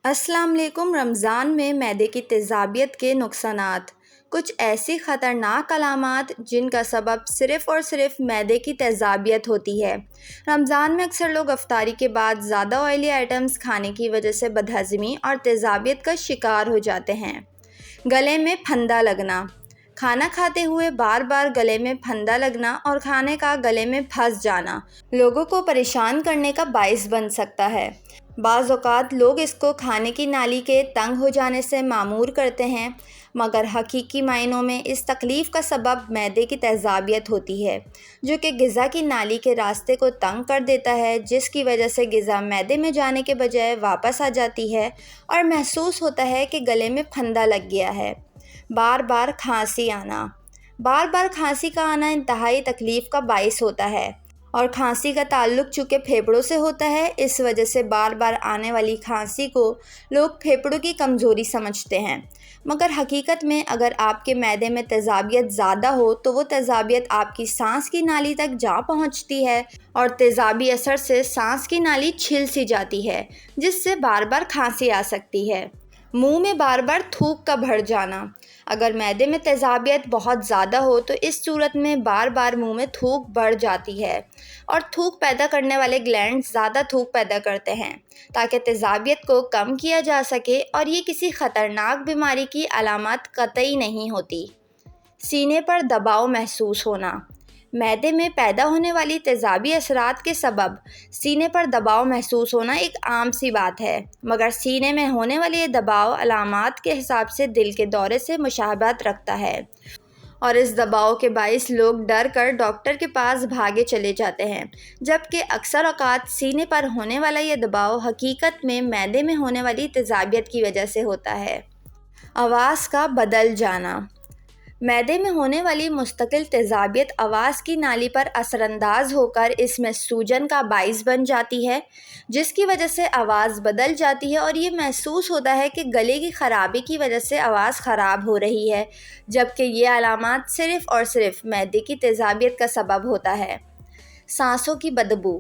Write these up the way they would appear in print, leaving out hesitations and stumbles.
السلام علیکم۔ رمضان میں معدے کی تیزابیت کے نقصانات۔ کچھ ایسی خطرناک علامات جن کا سبب صرف اور صرف معدے کی تیزابیت ہوتی ہے۔ رمضان میں اکثر لوگ افطاری کے بعد زیادہ آئلی آئٹمز کھانے کی وجہ سے بدہضمی اور تیزابیت کا شکار ہو جاتے ہیں۔ گلے میں پھندا لگنا۔ کھانا کھاتے ہوئے بار بار گلے میں پھندا لگنا اور کھانے کا گلے میں پھنس جانا لوگوں کو پریشان کرنے کا باعث بن سکتا ہے۔ بعض اوقات لوگ اس کو کھانے کی نالی کے تنگ ہو جانے سے معمور کرتے ہیں، مگر حقیقی معنوں میں اس تکلیف کا سبب معدے کی تیزابیت ہوتی ہے، جو کہ غذا کی نالی کے راستے کو تنگ کر دیتا ہے، جس کی وجہ سے غذا معدے میں جانے کے بجائے واپس آ جاتی ہے اور محسوس ہوتا ہے کہ گلے میں پھندا لگ گیا ہے۔ بار بار کھانسی آنا۔ بار بار کھانسی کا آنا انتہائی تکلیف کا باعث ہوتا ہے، اور کھانسی کا تعلق چونکہ پھیپھڑوں سے ہوتا ہے، اس وجہ سے بار بار آنے والی کھانسی کو لوگ پھیپھڑوں کی کمزوری سمجھتے ہیں، مگر حقیقت میں اگر آپ کے معدے میں تیزابیت زیادہ ہو تو وہ تیزابیت آپ کی سانس کی نالی تک جا پہنچتی ہے، اور تیزابی اثر سے سانس کی نالی چھل سی جاتی ہے، جس سے بار بار کھانسی آ سکتی ہے۔ منہ میں بار بار تھوک کا بھر جانا۔ اگر معدے میں تیزابیت بہت زیادہ ہو تو اس صورت میں بار بار منہ میں تھوک بڑھ جاتی ہے، اور تھوک پیدا کرنے والے گلینڈز زیادہ تھوک پیدا کرتے ہیں تاکہ تیزابیت کو کم کیا جا سکے، اور یہ کسی خطرناک بیماری کی علامات قطعی نہیں ہوتی۔ سینے پر دباؤ محسوس ہونا۔ معدے میں پیدا ہونے والی تیزابی اثرات کے سبب سینے پر دباؤ محسوس ہونا ایک عام سی بات ہے، مگر سینے میں ہونے والی یہ دباؤ علامات کے حساب سے دل کے دورے سے مشابہت رکھتا ہے، اور اس دباؤ کے باعث لوگ ڈر کر ڈاکٹر کے پاس بھاگے چلے جاتے ہیں، جبکہ اکثر اوقات سینے پر ہونے والا یہ دباؤ حقیقت میں معدے میں ہونے والی تیزابیت کی وجہ سے ہوتا ہے۔ آواز کا بدل جانا۔ معدے میں ہونے والی مستقل تیزابیت آواز کی نالی پر اثر انداز ہو کر اس میں سوجن کا باعث بن جاتی ہے، جس کی وجہ سے آواز بدل جاتی ہے، اور یہ محسوس ہوتا ہے کہ گلے کی خرابی کی وجہ سے آواز خراب ہو رہی ہے، جبکہ یہ علامات صرف اور صرف معدے کی تیزابیت کا سبب ہوتا ہے۔ سانسوں کی بدبو۔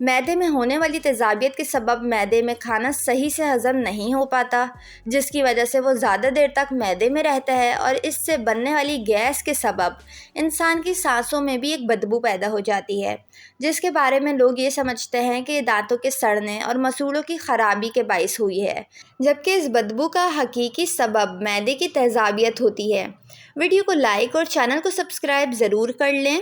معدے میں ہونے والی تیزابیت کے سبب معدے میں کھانا صحیح سے ہضم نہیں ہو پاتا، جس کی وجہ سے وہ زیادہ دیر تک معدے میں رہتا ہے، اور اس سے بننے والی گیس کے سبب انسان کی سانسوں میں بھی ایک بدبو پیدا ہو جاتی ہے، جس کے بارے میں لوگ یہ سمجھتے ہیں کہ یہ دانتوں کے سڑنے اور مسوڑوں کی خرابی کے باعث ہوئی ہے، جبکہ اس بدبو کا حقیقی سبب معدے کی تیزابیت ہوتی ہے۔ ویڈیو کو لائک اور چینل کو سبسکرائب ضرور کر لیں۔